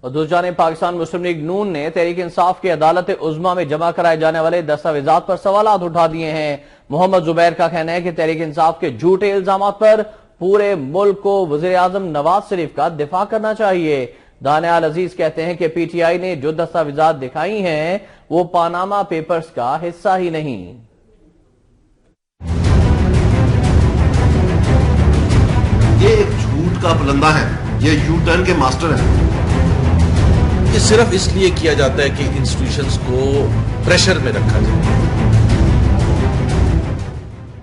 اور دوسری جانب پاکستان مسلم لیگ نون نے تحریک انصاف کی عدالت عظمیٰ میں جمع کرائے جانے والے دستاویزات پر سوالات اٹھا دیے ہیں۔ محمد زبیر کا کہنا ہے کہ تحریک انصاف کے جھوٹے الزامات پر پورے ملک کو وزیر اعظم نواز شریف کا دفاع کرنا چاہیے۔ دانیال عزیز کہتے ہیں کہ پی ٹی آئی نے جو دستاویزات دکھائی ہیں وہ پاناما پیپرز کا حصہ ہی نہیں۔ یہ ایک جھوٹ کا پلندہ ہے، یہ یو ٹرن کے ماسٹر ہیں۔ یہ صرف اس لیے کیا جاتا ہے کہ انسٹیٹیوشنز کو پریشر میں رکھا جائے۔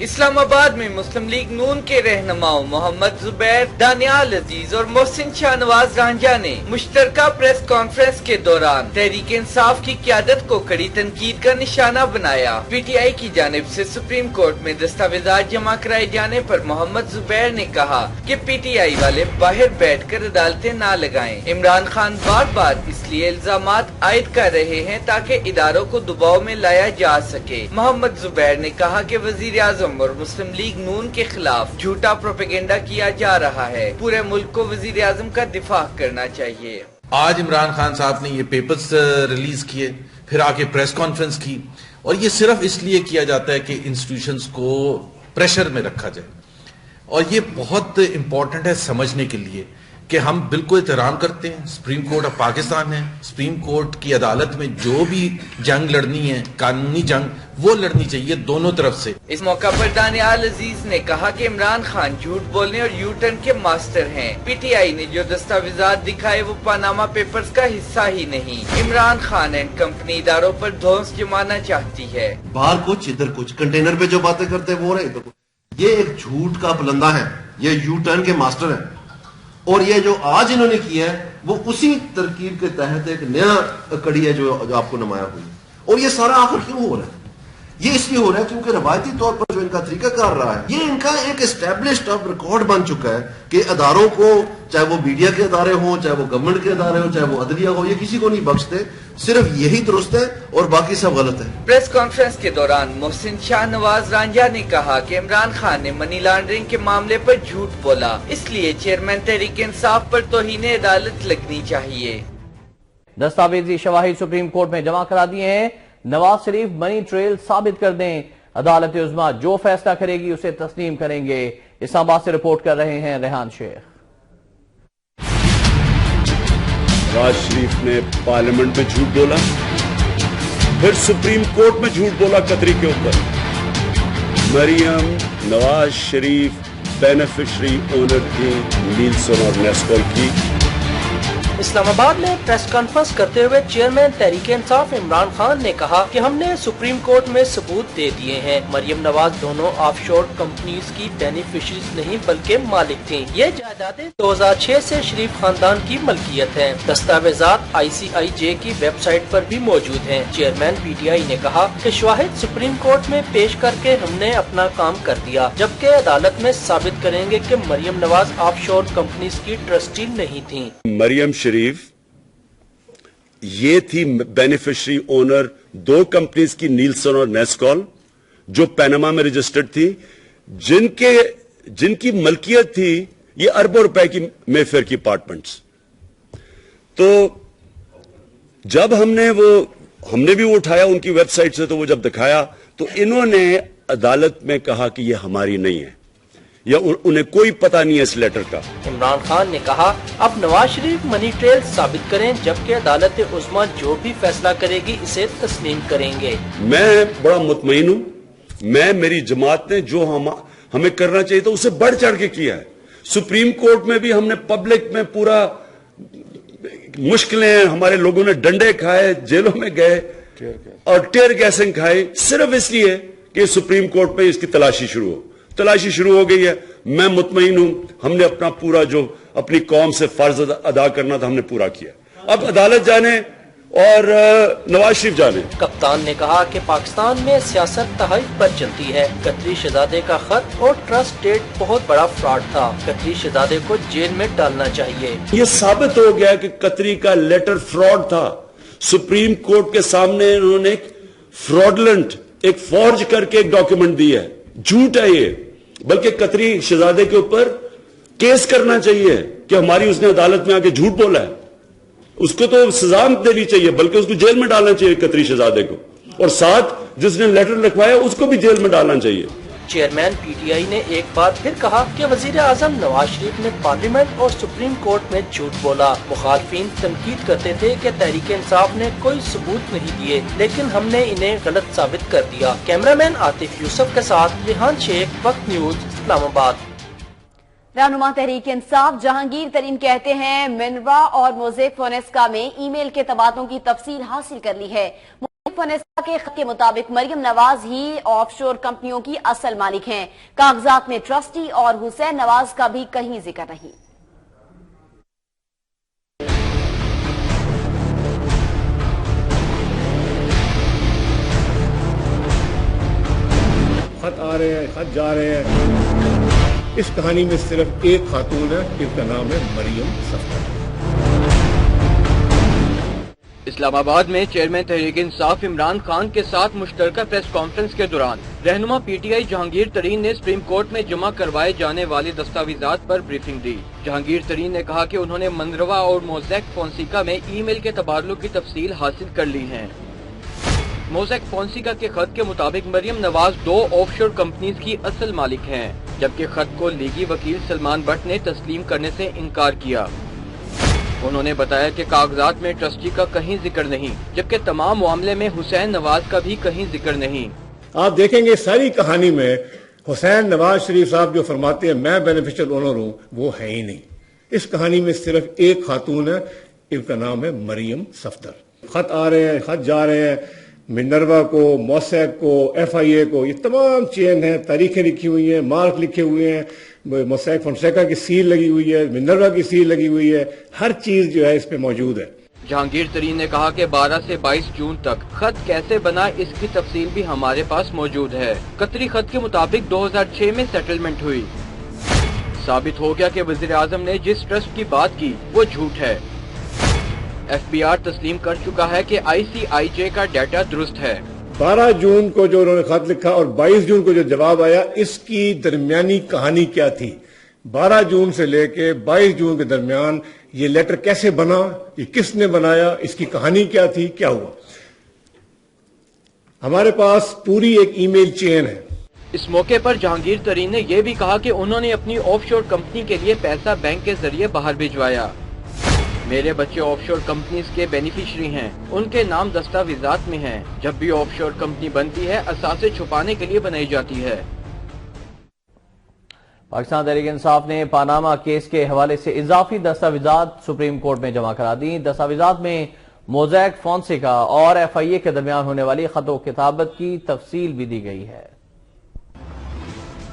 اسلام آباد میں مسلم لیگ نون کے رہنماؤں محمد زبیر، دانیال عزیز اور محسن شاہ نواز رانجھا نے مشترکہ پریس کانفرنس کے دوران تحریک انصاف کی قیادت کو کڑی تنقید کا نشانہ بنایا۔ پی ٹی آئی کی جانب سے سپریم کورٹ میں دستاویزات جمع کرائے جانے پر محمد زبیر نے کہا کہ پی ٹی آئی والے باہر بیٹھ کر عدالتیں نہ لگائیں۔ عمران خان بار بار اس لیے الزامات عائد کر رہے ہیں تاکہ اداروں کو دباؤ میں لایا جا سکے۔ محمد زبیر نے کہا کہ وزیر اعظم اور مسلم لیگ نون کے خلاف جھوٹا پروپیگنڈا کیا جا رہا ہے۔ پورے ملک کو وزیر اعظم کا دفاع کرنا چاہیے۔ آج عمران خان صاحب نے یہ پیپرز ریلیز کیے، پھر آ کے پریس کانفرنس کی، اور یہ صرف اس لیے کیا جاتا ہے کہ انسٹیٹیوشنز کو پریشر میں رکھا جائے۔ اور یہ بہت امپورٹنٹ ہے سمجھنے کے لیے کہ ہم بالکل احترام کرتے ہیں، سپریم کورٹ آف پاکستان ہے، سپریم کورٹ کی عدالت میں جو بھی جنگ لڑنی ہے، قانونی جنگ، وہ لڑنی چاہیے دونوں طرف سے۔ اس موقع پر دانیال عزیز نے کہا کہ عمران خان جھوٹ بولنے اور یو ٹرن کے ماسٹر ہیں۔ پی ٹی آئی نے جو دستاویزات دکھائے وہ پاناما پیپرز کا حصہ ہی نہیں۔ عمران خان اینڈ کمپنی اداروں پر دھونس جمانا چاہتی ہے۔ باہر کچھ ادھر کچھ، کنٹینر پہ جو باتیں کرتے ہیں وہ رہے ادھر کچھ۔ یہ ایک جھوٹ کا پلندہ ہے، یہ یو ٹرن کے ماسٹر ہیں، اور یہ جو آج انہوں نے کیا ہے وہ اسی ترکیب کے تحت ایک نیا کڑی ہے جو آپ کو نمایاں ہوئی۔ اور یہ سارا آخر کیوں ہو رہا ہے؟ یہ اس لیے ہو رہا ہے کیونکہ روایتی طور پر جو ان کا طریقہ کار رہا ہے، یہ ان کا ایک اسٹیبلشڈ اب ریکارڈ بن چکا ہے کہ اداروں کو، چاہے وہ میڈیا کے ادارے ہوں، چاہے وہ گورنمنٹ کے ادارے ہوں، چاہے وہ عدلیہ ہو، یہ کسی کو نہیں بخشتے، صرف یہی درست ہے اور باقی سب غلط ہے۔ پریس کانفرنس کے دوران محسن شاہ نواز رانجھا نے کہا کہ عمران خان نے منی لانڈرنگ کے معاملے پر جھوٹ بولا، اس لیے چیئرمین تحریک انصاف پر توہین عدالت لگنی چاہیے۔ دستاویزی شواہد سپریم کورٹ میں جمع کرا دیے ہیں۔ نواز شریف منی ٹریل ثابت کر دیں، عدالت عظمیٰ جو فیصلہ کرے گی اسے تسلیم کریں گے۔ اسلام آباد سے رپورٹ کر رہے ہیں ریحان شیخ۔ نواز شریف نے پارلیمنٹ میں جھوٹ بولا، پھر سپریم کورٹ میں جھوٹ بولا قطری کے اوپر۔ مریم نواز شریف بینیفیشری اونر تھی نیلسن اور نیسکول کی۔ اسلام آباد میں پریس کانفرنس کرتے ہوئے چیئرمین تحریک انصاف عمران خان نے کہا کہ ہم نے سپریم کورٹ میں ثبوت دے دیے ہیں، مریم نواز دونوں آف شور کمپنیز کی بینیفیشریز نہیں بلکہ مالک تھیں۔ یہ جائیدادیں 2006 سے شریف خاندان کی ملکیت ہیں۔ دستاویزات ICIJ کی ویب سائٹ پر بھی موجود ہیں۔ چیئرمین PTI نے کہا کہ شواہد سپریم کورٹ میں پیش کر کے ہم نے اپنا کام کر دیا، جبکہ عدالت میں ثابت کریں گے کہ مریم نواز آف شور کمپنیز کی ٹرسٹی نہیں تھیں۔ مریم شریف یہ تھی بینیفیشری اونر دو کمپنیز کی، نیلسن اور نیسکول، جو پیناما میں رجسٹرڈ تھی، جن کی ملکیت تھی یہ اربوں روپے کی مے فیئر کی اپارٹمنٹس۔ تو جب ہم نے بھی وہ اٹھایا ان کی ویب سائٹ سے، تو وہ جب دکھایا تو انہوں نے عدالت میں کہا کہ یہ ہماری نہیں ہے، یا انہیں کوئی پتہ نہیں ہے اس لیٹر کا۔ عمران خان نے کہا اب نواز شریف منی ٹریل ثابت کریں، جبکہ عدالت عظمیٰ جو بھی فیصلہ کرے گی اسے تسلیم کریں گے۔ میں بڑا مطمئن ہوں، میری جماعت نے جو ہمیں کرنا چاہیے تھا اسے بڑھ چڑھ کے کیا ہے۔ سپریم کورٹ میں بھی ہم نے پبلک میں پورا مشکلیں، ہمارے لوگوں نے ڈنڈے کھائے، جیلوں میں گئے اور ٹیئر گیسنگ کھائی، صرف اس لیے کہ سپریم کورٹ میں اس کی تلاشی شروع ہو گئی ہے۔ میں مطمئن ہوں ہم نے اپنا پورا جو اپنی قوم سے فرض ادا کرنا تھا ہم نے پورا کیا۔ اب عدالت جانے اور نواز شریف جانے۔ کپتان نے کہا کہ پاکستان میں سیاست تحائف پر چلتی ہے، قطری شہزادے کا خط اور ٹرسٹ ڈیٹ بہت بڑا فراڈ تھا، قطری شہزادے کو جیل میں ڈالنا چاہیے۔ یہ ثابت ہو گیا کہ قطری کا لیٹر فراڈ تھا۔ سپریم کورٹ کے سامنے انہوں نے ایک فراڈلنٹ، ایک فورج کر کے ایک ڈاکیومنٹ دی ہے، جھوٹ ہے یہ، بلکہ قطری شہزادے کے اوپر کیس کرنا چاہیے کہ ہماری اس نے عدالت میں آ کے جھوٹ بولا ہے۔ اس کو تو سزا دینی چاہیے، بلکہ اس کو جیل میں ڈالنا چاہیے قطری شہزادے کو، اور ساتھ جس نے لیٹر لکھوایا اس کو بھی جیل میں ڈالنا چاہیے۔ چیئرمین پی ٹی آئی نے ایک بار پھر کہا کہ وزیر اعظم نواز شریف نے پارلیمنٹ اور سپریم کورٹ میں جھوٹ بولا۔ مخالفین تنقید کرتے تھے کہ تحریک انصاف نے کوئی ثبوت نہیں دیے، لیکن ہم نے انہیں غلط ثابت کر دیا۔ کیمرامین عاطف یوسف کے ساتھ ریحان شیخ، وقت نیوز، اسلام آباد۔ رہنما تحریک انصاف جہانگیر ترین کہتے ہیں منروا اور موزیک فونیسکا میں ای میل کے تبادلوں کی تفصیل حاصل کر لی ہے۔ فونیسکا کے خط کے مطابق مریم نواز ہی آف شور کمپنیوں کی اصل مالک ہیں۔ کاغذات میں ٹرسٹی اور حسین نواز کا بھی کہیں ذکر نہیں۔ خط آ رہے ہیں، خط جا رہے ہیں۔ اس کہانی میں صرف ایک خاتون ہے، جس کا نام ہے مریم صفدر۔ اسلام آباد میں چیئرمین تحریک انصاف عمران خان کے ساتھ مشترکہ پریس کانفرنس کے دوران رہنما پی ٹی آئی جہانگیر ترین نے سپریم کورٹ میں جمع کروائے جانے والے دستاویزات پر بریفنگ دی۔ جہانگیر ترین نے کہا کہ انہوں نے منروا اور موزیک فونسیکا میں ای میل کے تبادلوں کی تفصیل حاصل کر لی ہے۔ موزیک فونسیکا کے خط کے مطابق مریم نواز 2 آف شور کمپنیز کی اصل مالک ہیں، جبکہ خط کو لیگی وکیل سلمان بٹ نے تسلیم کرنے سے انکار کیا۔ انہوں نے بتایا کہ کاغذات میں ٹرسٹی کا کہیں ذکر نہیں، جبکہ تمام معاملے میں حسین نواز کا بھی کہیں ذکر نہیں۔ آپ دیکھیں گے ساری کہانی میں حسین نواز شریف صاحب جو فرماتے ہیں میں بینیفیشل اونر ہوں، وہ ہے ہی نہیں۔ اس کہانی میں صرف ایک خاتون ہے، ان کا نام ہے مریم صفدر۔ خط آ رہے ہیں، خط جا رہے ہیں، منروا کو، موسیک کو، ایف آئی اے کو، یہ تمام چین ہیں، تاریخیں لکھی ہوئی ہیں، مارک لکھے ہوئے ہیں، موسیک فونسیکا کی سیل لگی ہوئی ہے، منروا کی سیل لگی ہوئی ہے، ہر چیز جو ہے اس پہ موجود ہے۔ جہانگیر ترین نے کہا کہ 12 سے 22 جون تک خط کیسے بنا اس کی تفصیل بھی ہمارے پاس موجود ہے۔ قطری خط کے مطابق 2006 میں سیٹلمنٹ ہوئی۔ ثابت ہو گیا کہ وزیر اعظم نے جس ٹرسٹ کی بات کی وہ جھوٹ ہے۔ ایف بی آر تسلیم کر چکا ہے کہ آئی سی آئی جے کا ڈیٹا درست ہے۔ 12 جون کو جو انہوں نے خط لکھا اور 22 جون کو جو جواب آیا، اس کی درمیانی کہانی کیا تھی؟ 12 جون سے لے کے 22 جون کے درمیان یہ لیٹر کیسے بنا، یہ کس نے بنایا، اس کی کہانی کیا تھی، کیا ہوا؟ ہمارے پاس پوری ایک ای میل چین ہے۔ اس موقع پر جہانگیر ترین نے یہ بھی کہا کہ انہوں نے اپنی آف شور کمپنی کے لیے پیسہ بینک کے ذریعے باہر بھجوایا۔ میرے بچے آف شور کمپنیز کے بینیفیشری ہیں، ان کے نام دستاویزات میں ہیں۔ جب بھی آف شور کمپنی بنتی ہے اثاثے چھپانے کے لیے بنائی جاتی ہے۔ پاکستان تحریک انصاف نے پاناما کیس کے حوالے سے اضافی دستاویزات سپریم کورٹ میں جمع کرا دی۔ دستاویزات میں موزیک فونسیکا اور ایف آئی اے کے درمیان ہونے والی خط و کتابت کی تفصیل بھی دی گئی ہے۔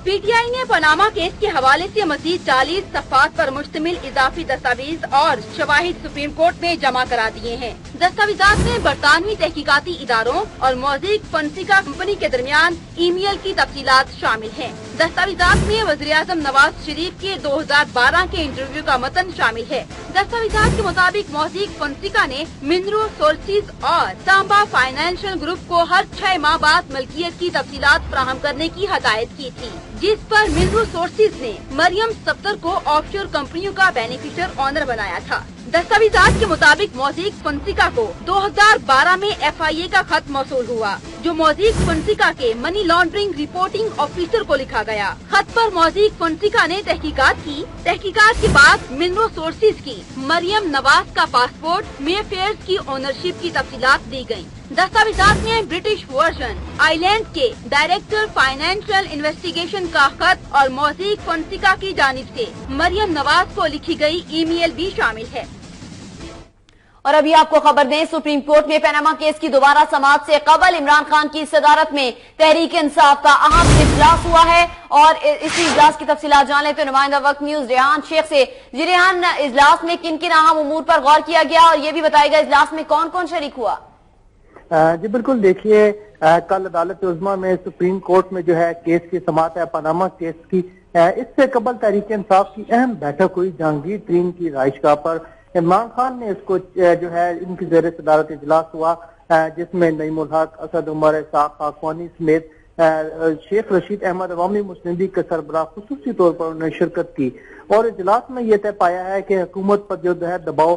پی ٹی آئی نے پاناما کیس کے حوالے سے مزید 40 صفحات پر مشتمل اضافی دستاویز اور شواہد سپریم کورٹ میں جمع کرا دیے ہیں۔ دستاویزات میں برطانوی تحقیقاتی اداروں اور موزیک فونسیکا کمپنی کے درمیان ای میل کی تفصیلات شامل ہیں۔ دستاویزات میں وزیر اعظم نواز شریف کے 2012 کے انٹرویو کا متن شامل ہے۔ دستاویزات کے مطابق موزیک فونسیکا نے منرو سورسز اور سامبا فائنینشل گروپ کو ہر 6 ماہ بعد ملکیت کی تفصیلات فراہم کرنے کی ہدایت کی تھی، جس پر منرو سورسز نے مریم صفدر کو آف شور کمپنیوں کا بینیفیشر آنر بنایا تھا۔ دستاویزات کے مطابق موزیک فونسیکا کو 2012 میں ایف آئی اے کا خط موصول ہوا، جو موزیک فونسیکا کے منی لانڈرنگ رپورٹنگ آفیسر کو لکھا گیا۔ خط پر موزیک فونسیکا نے تحقیقات کی۔ تحقیقات کے بعد منرو سورسز کی مریم نواز کا پاسپورٹ مے فیئرز کی اونرشپ کی تفصیلات دی گئیں۔ دستاویزات میں برٹش ورجن آئی لینڈ کے ڈائریکٹر فائنینشل انویسٹیگیشن کا خط اور موزیک فونسیکا کی جانب سے مریم نواز کو لکھی گئی ای میل بھی شامل ہے۔ اور ابھی آپ کو خبر دیں، سپریم کورٹ میں پاناما کیس کی دوبارہ سماعت سے قبل عمران خان کی صدارت میں تحریک انصاف کا اہم اجلاس ہوا ہے، اور اسی اجلاس کی تفصیلات جان لیتے نمائندہ وقت نیوز ریحان شیخ سے۔ جی ریحان، اجلاس میں کن کن اہم امور پر غور کیا گیا اور یہ بھی بتائے گا اجلاس میں کون کون شریک ہوا؟ جی بالکل، دیکھیے کل عدالت عظمیٰ میں سپریم کورٹ میں جو ہے کیس کی سماعت ہے پاناما کیس کی۔ اس سے قبل تحریک انصاف کی اہم بیٹھک ہوئی جہانگیر ترین کی رہائش گاہ پر۔ عمران خان نے اس کو جو ہے ان کی زیر صدارت اجلاس ہوا، جس میں نعیم الحق، اسد عمر، اسحاق خاقانی سمیت شیخ رشید احمد عوامی مسلم لیگ کے سربراہ خصوصی طور پر انہوں نے شرکت کی، اور اجلاس میں یہ طے پایا ہے کہ حکومت پر جو ہے دباؤ